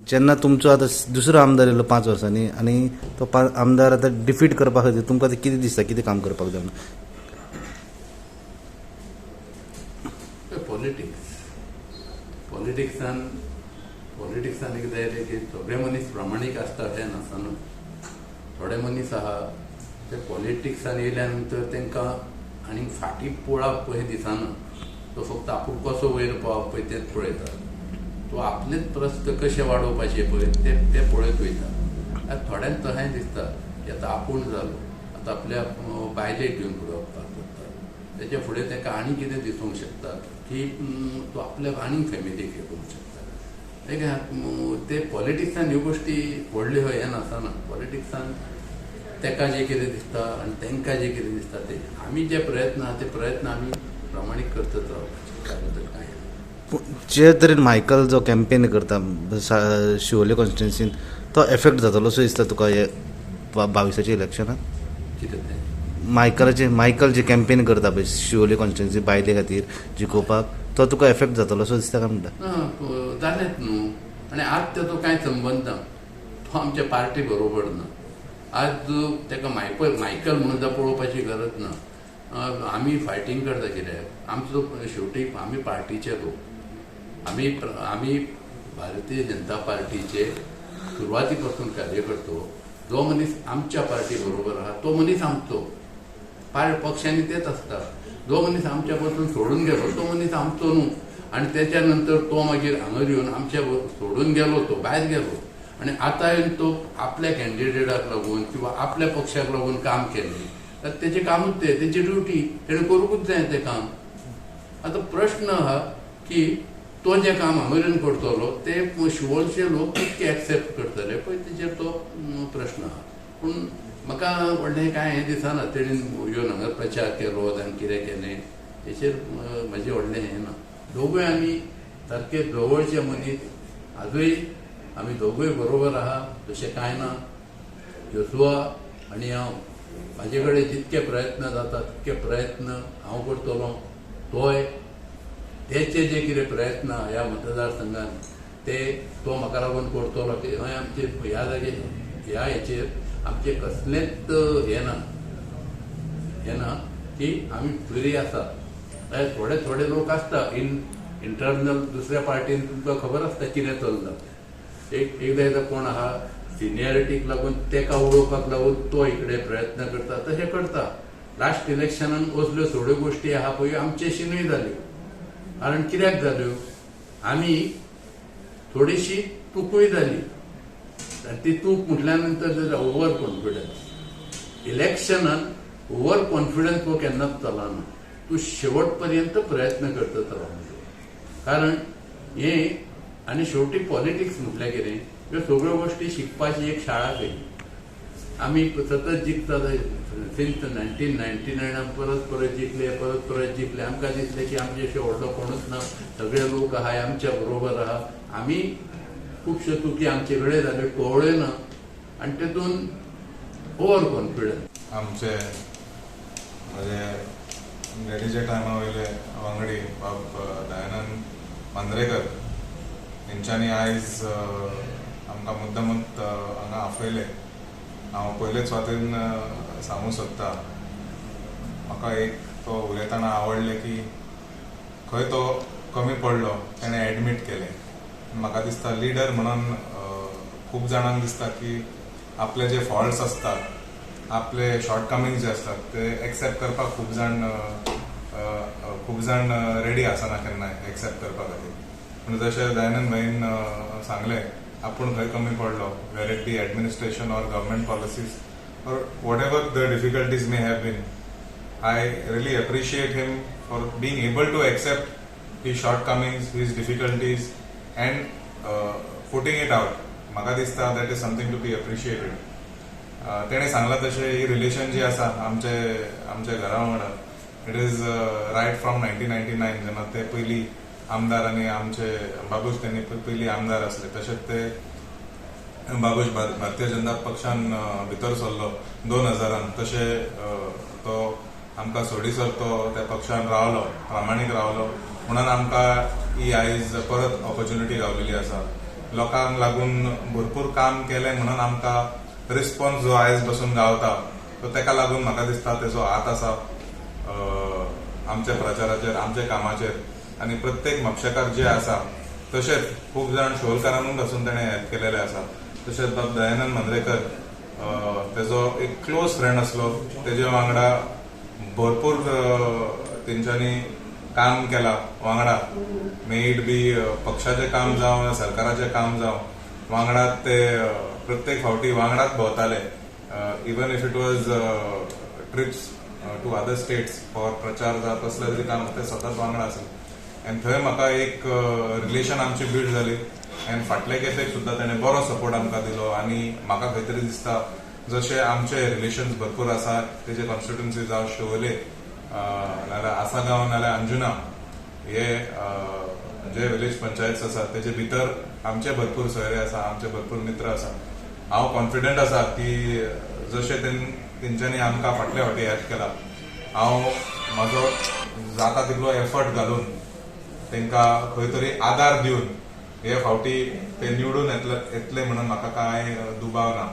जेन्ना तुमचो आतां दुसरो आमदार येयलो 5 वर्सांनी आनी तो आमदार आतां डिफीट करपा खातीर तुमकां आतां कितें दिसता, कितें काम करपाक जाय? पॉलिटिक्सान एक जाय की सगळे मनीस प्रामाणीक आसता हें नासना. थोडे मनीस आहा ते पॉलिटिक्सान येयल्या नंतर तांकां आनीक फाटीं पळप पळय दिसना. तो फक्त आपूण कसो वयर पावप पळय तेंच पळयता. तो आपलेच प्रस्त कशे वाडोवपाचे पळय ते पळयत वयता. आतां थोड्यांक तशें दिसता की आतां आपूण जालो, आतां आपल्या बायलेक घेवन फुडें वचपाक सोदता. तेच्या फुडें ताका आनी कितें दिसूंक शकता की तो आपल्याक आनीक फॅमिलीक हें करूंक शकता. ते पॉलिटिक्सान ह्यो गोश्टी व्हडल्यो हें नासना. पॉलिटिक्सान ताका जें कितें दिसता आनी तांकां जें कितें दिसता ते आमी जे प्रयत्न आहा ते प्रयत्न आमी प्रामाणीक करतच रावपाचे. त्या बद्दल कांय ना. जे तरेन मायकल जो कॅम्पेन करता शिवोले कॉन्स्टिट्युन्सीन तो एफेक्ट जातलो सो दिसता तुका हे 22 इलेक्शनाक? कितें तें मायकल जे कॅम्पेन करता पळय शिवोले कॉन्स्टिट्युन्सी बायले खातीर जिखोवपाक, तो तुका एफेक्ट जातलो सो दिसता काय म्हणटा? जालेत न्हू. आनी आज तेजो कांय संबंद ना. तो आमच्या पार्टी बरोबर ना. आज ताका मायकल म्हणून पळोवपाची गरज ना. आमी फायटींग करता कित्याक आमचो शेवटी आमी पार्टीचे लोक. आमी भारतीय जनता पार्टीचे सुरवाती पासून कार्य करतो. जो मनीस आमच्या पार्टी बरोबर आहा तो मनीस आमचो. पक्षांनी तेच आसता. जो मनीस आमच्या पासून सोडून गेलो तो मनीस आमचो न्हू. आनी तेच्या नंतर तो मागीर हांगर येवन आमच्या सोडून गेलो, तो भायर गेलो आनी आतां येवन तो आपल्या कॅन्डिडेटाक लागून किंवा आपल्या पक्षाक लागून काम केलें. तेजें कामूच तें, तेजी ड्युटी तेणें करूंकूच जाय तें काम. आतां प्रश्न आहा की तो जें काम हांगरेन करतलो ते शिवोलचे लोक कितके एक्सेप्ट करतले पळय तेजेर तो प्रश्न आहा. पूण म्हाका व्हडलें कांय हें दिसना तेणेन येवन हांगा प्रचार केलो आनी कितें केलें हेचेर म्हाजें व्हडलें हें ना. दोगूय आमी सारके जवळचे मनीस. आजूय आमी दोगूय बरोबर आहा तशें कांय ना. योसुआ आनी हांव म्हाजे कडेन जितके प्रयत्न जाता तितके प्रयत्न हांव करतलों. तोय तेचे जे कितें प्रयत्न ह्या मतदारसंघात ते तो म्हाका लागून करतलो. हय आमचे ह्या जाग्यार ह्या हेचेर आमचे कसलेंच हें ना की आमी फ्री आसा. थोडे लोक आसता इंटरनल दुसऱ्या पार्टीन तुमकां खबर आसता कितें चलता. एकदां कोण आहा सिनियरिटीक लागून तेका उडोवपाक लागून तो इकडे प्रयत्न करता. तशें करता. लास्ट इलेक्शनान असल्यो थोड्यो गोश्टी आहा पळय आमचेशीनूय जाल्यो. कारण कित्याक जाल्यो? आमी थोडीशी चुकूय जाली. ती चूक म्हटल्या नंतर जाल्यार ओवर कॉन्फिडन्स. इलेक्शनान ओवर कॉन्फिडन्स हो केन्नाच चलना. तूं शेवट पर्यंत प्रयत्न करतच रावंक जाय. कारण हें आनी शेवटी पॉलिटिक्स म्हटल्यार कितें, ह्यो सगळ्यो गोश्टी शिकपाची एक शाळा कही. आमी सतत जिखता सिन्स 1999 परत जिखले. आमकां दिसलें की आमचे अशें व्हडलो कोणूच ना, सगळे लोक आहाय आमच्या बरोबर आहा. आमी खुबश्यो चुकी आमचे कडेन जाल्यो कळ्ळ्यो ना आनी तेतून ओवर कॉन्फिडन्स. आमचे म्हणजे डॅडीच्या टायमा वयले वांगडी बाब दयानंद मांद्रेकर हेंच्यांनी आयज आमकां मुद्दमूच हांगा आपयले. हांव पयलेच वाटेन सांगूंक सोदतां म्हाका एक तो उलयतना आवडलें की खंय तो कमी पडलो ताणें एडमीट केलें. म्हाका दिसता लिडर म्हणून खूब जाणांक दिसता की आपले जे फॉल्ट्स असतात, आपले शॉर्टकमिंग्स जे असतात ते एक्सेप्ट करपाक खूब जाण रेडी आसना केन्नाय एक्सेप्ट करपा खातीर. पूण जशें दयानंद भाईन सांगलें आपूण खंय कमी पडलो, where it be administration or government policies or whatever the difficulties may have been, I really appreciate him for being able to accept his shortcomings, his difficulties and putting it out. म्हाका दिसता that is something to be appreciated. तेणें सांगलां तशें ही relation जी आसा आमच्या घरा वांगडा, it is right from 1999 जेन्ना ते पयलीं आमदार आनी आमचे बाबूश तेणी पयलीं आमदार आसले. तशेंच ते बाबूश भारतीय जनता पक्षान भितर सरलो 2000 तशें तो आमकां सोडीसर तो त्या पक्षान रावलो, प्रामाणीक रावलो. म्हणून आमकां ही आयज परत ऑपॉर्च्युनिटी गावलेली आसा लोकांक लागून भरपूर काम केलें म्हणून आमकां रिस्पॉन्स जो आयज बसून गावता तो ताका लागून म्हाका दिसता तेजो हात आसा आमच्या प्रचाराचेर, आमच्या कामाचेर. आनी प्रत्येक म्हापशेकार जे आसा तशेंच खूब जाण शिवोलकारांनूय पासून ताणें हेल्प केलेले आसा. तशेंच बाब दयानंद मांद्रेकर तेजो एक क्लोज फ्रेंड आसलो, तेजे वांगडा भरपूर तेंच्यांनी काम केलां वांगडा. मे इट बी पक्षाचें काम जावं, सरकाराचें काम जावं, वांगडात ते प्रत्येक फावटी वांगडाच भोंवताले. Even if it was trips to other states for प्रचार जावं कसलें तरी काम ते सतत वांगडा आसले. आनी थंय म्हाका एक रिलेशन आमची बिल्ड जाली. आनी फाटले खेपेक सुद्दां ताणें बरो सपोर्ट आमकां दिलो. आनी म्हाका खंय तरी दिसता जशे आमचे रिलेशन्स भरपूर आसा तेजे कॉन्स्टिट्युन्सी जावं शिवोले नाल्यार आसागांव नाल्यार अंजुना हे जे विलेज पंचायत आसा तेजे भितर आमचे भरपूर सोयरे आसा, आमचे भरपूर मित्र आसा. हांव कॉन्फिडंट आसा की जशे तेंच्यांनी आमकां फाटले फावटी हेल्प केला, हांव म्हाजो जाता तितलो एफर्ट घालून तांकां खंय तरी आदार दिवन हे फावटी ते निवडून येतले म्हणून म्हाका कांय दुबाव ना.